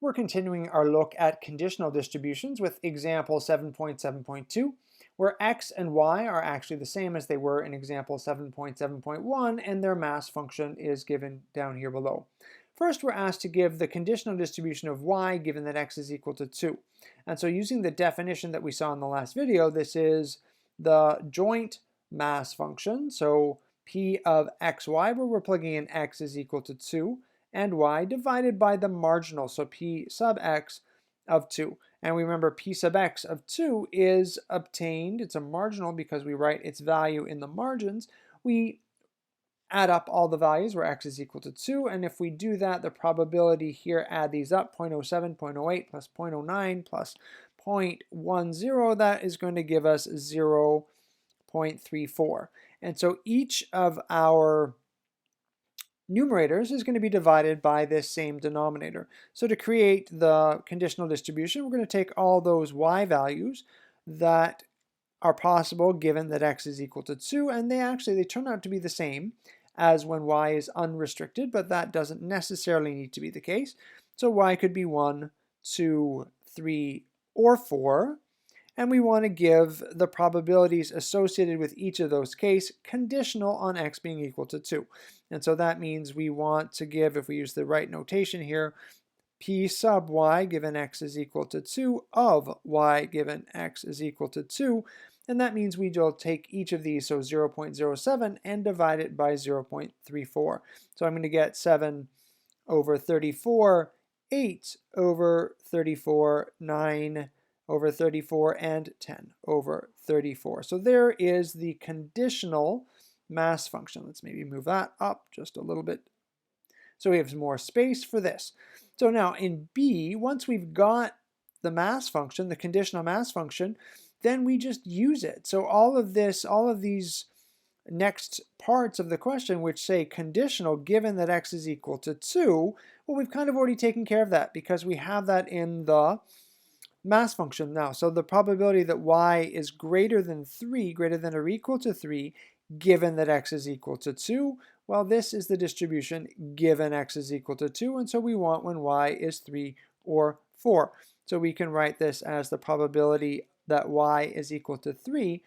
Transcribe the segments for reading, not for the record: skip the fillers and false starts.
We're continuing our look at conditional distributions with example 7.7.2, where x and y are actually the same as they were in example 7.7.1, and their mass function is given down here below. First, we're asked to give the conditional distribution of y given that x is equal to 2. And so using the definition that we saw in the last video, this is the joint mass function. So p of xy, where we're plugging in x is equal to 2, and y divided by the marginal, so p sub x of 2. And we remember p sub x of 2 is obtained, it's a marginal because we write its value in the margins. We add up all the values where x is equal to 2, and if we do that, the probability here, add these up, 0.07, 0.08 plus 0.09 plus 0.10, that is going to give us 0.34. And so each of our numerators is going to be divided by this same denominator. So to create the conditional distribution, we're going to take all those y values that are possible given that x is equal to 2, and they turn out to be the same as when y is unrestricted, but that doesn't necessarily need to be the case. So y could be 1, 2, 3, or 4. And we want to give the probabilities associated with each of those cases conditional on x being equal to 2. And so that means we want to give, if we use the right notation here, p sub y given x is equal to 2 of y given x is equal to 2. And that means we will take each of these, so 0.07, and divide it by 0.34. So I'm going to get 7 over 34, 8 over 34, 9 over 34, and 10 over 34. So there is the conditional mass function. Let's maybe move that up just a little bit so we have some more space for this. So now in B, once we've got the mass function, the conditional mass function, then we just use it. So all of these next parts of the question which say conditional given that x is equal to 2, well, we've kind of already taken care of that because we have that in the mass function now. So the probability that y is greater than 3, greater than or equal to 3, given that x is equal to 2, well, this is the distribution given x is equal to 2, and so we want when y is 3 or 4. So we can write this as the probability that y is equal to 3,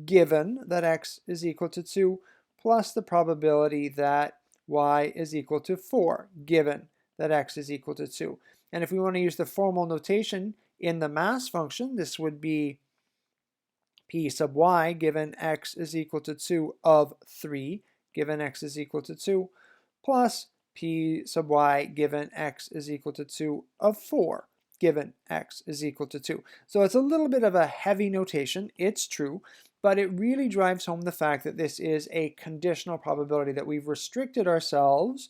given that x is equal to 2, plus the probability that y is equal to 4, given that x is equal to 2. And if we want to use the formal notation in the mass function, this would be p sub y given x is equal to 2 of 3, given x is equal to 2, plus p sub y given x is equal to 2 of 4, given x is equal to 2. So it's a little bit of a heavy notation, it's true, but it really drives home the fact that this is a conditional probability, that we've restricted ourselves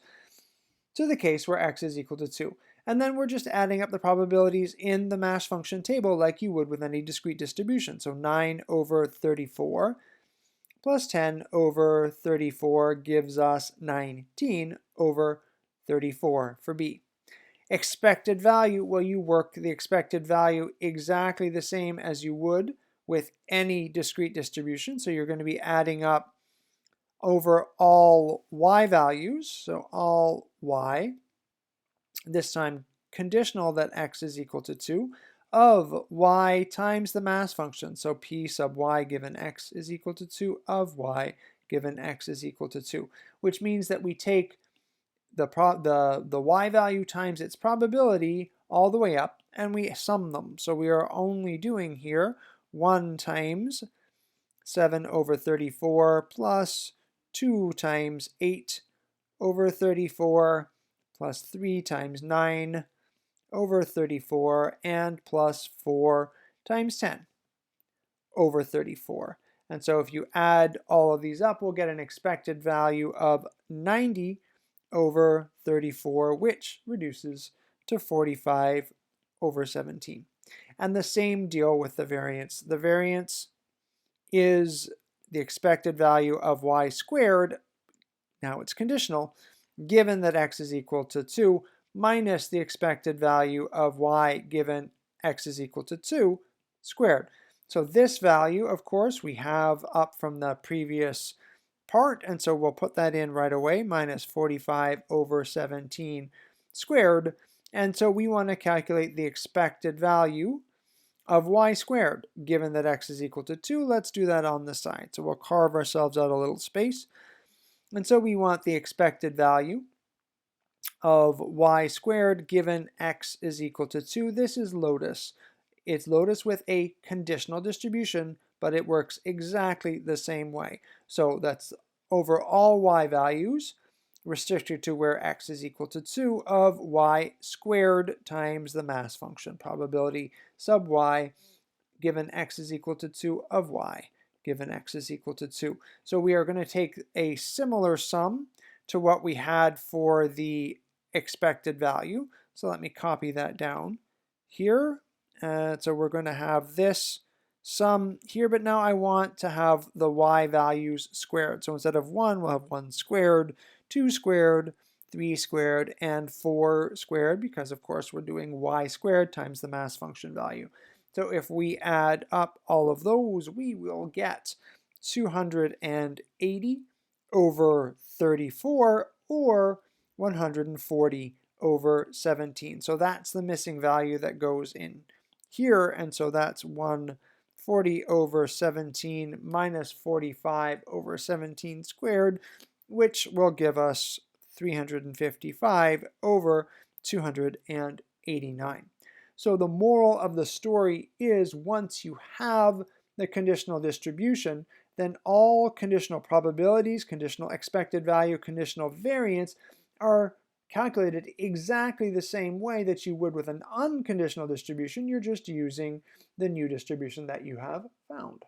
to the case where x is equal to 2. And then we're just adding up the probabilities in the mass function table like you would with any discrete distribution. So 9 over 34 plus 10 over 34 gives us 19 over 34 for B. Expected value, well, you work the expected value exactly the same as you would with any discrete distribution. So you're going to be adding up over all y values, so all y, this time conditional that x is equal to 2, of y times the mass function, so p sub y given x is equal to 2 of y given x is equal to 2, which means that we take the y value times its probability all the way up, and we sum them. So we are only doing here 1 times 7 over 34 plus 2 times 8 over 34 plus 3 times 9 over 34 and plus 4 times 10 over 34. And so if you add all of these up, we'll get an expected value of 90 over 34, which reduces to 45 over 17. And the same deal with the variance. The variance is the expected value of y squared, now it's conditional, given that x is equal to 2, minus the expected value of y given x is equal to 2 squared. So this value, of course, we have up from the previous part, and so we'll put that in right away, minus 45 over 17 squared, And so we want to calculate the expected value of y squared. Given that x is equal to 2, let's do that on the side. So we'll carve ourselves out a little space. And so we want the expected value of y squared given x is equal to 2. This is Lotus. It's Lotus with a conditional distribution, but it works exactly the same way. So that's over all y values, restricted to where x is equal to 2, of y squared times the mass function, probability sub y, given x is equal to 2 of y, given x is equal to 2. So we are going to take a similar sum to what we had for the expected value. So let me copy that down here. So we're going to have this sum here, but now I want to have the y values squared. So instead of 1, we'll have 1 squared, 2 squared, 3 squared, and 4 squared, because of course we're doing y squared times the mass function value. So if we add up all of those, we will get 280 over 34, or 140 over 17. So that's the missing value that goes in here, and so that's 140 over 17 minus 45 over 17 squared, which will give us 355 over 289. So the moral of the story is, once you have the conditional distribution, then all conditional probabilities, conditional expected value, conditional variance are calculated exactly the same way that you would with an unconditional distribution. You're just using the new distribution that you have found.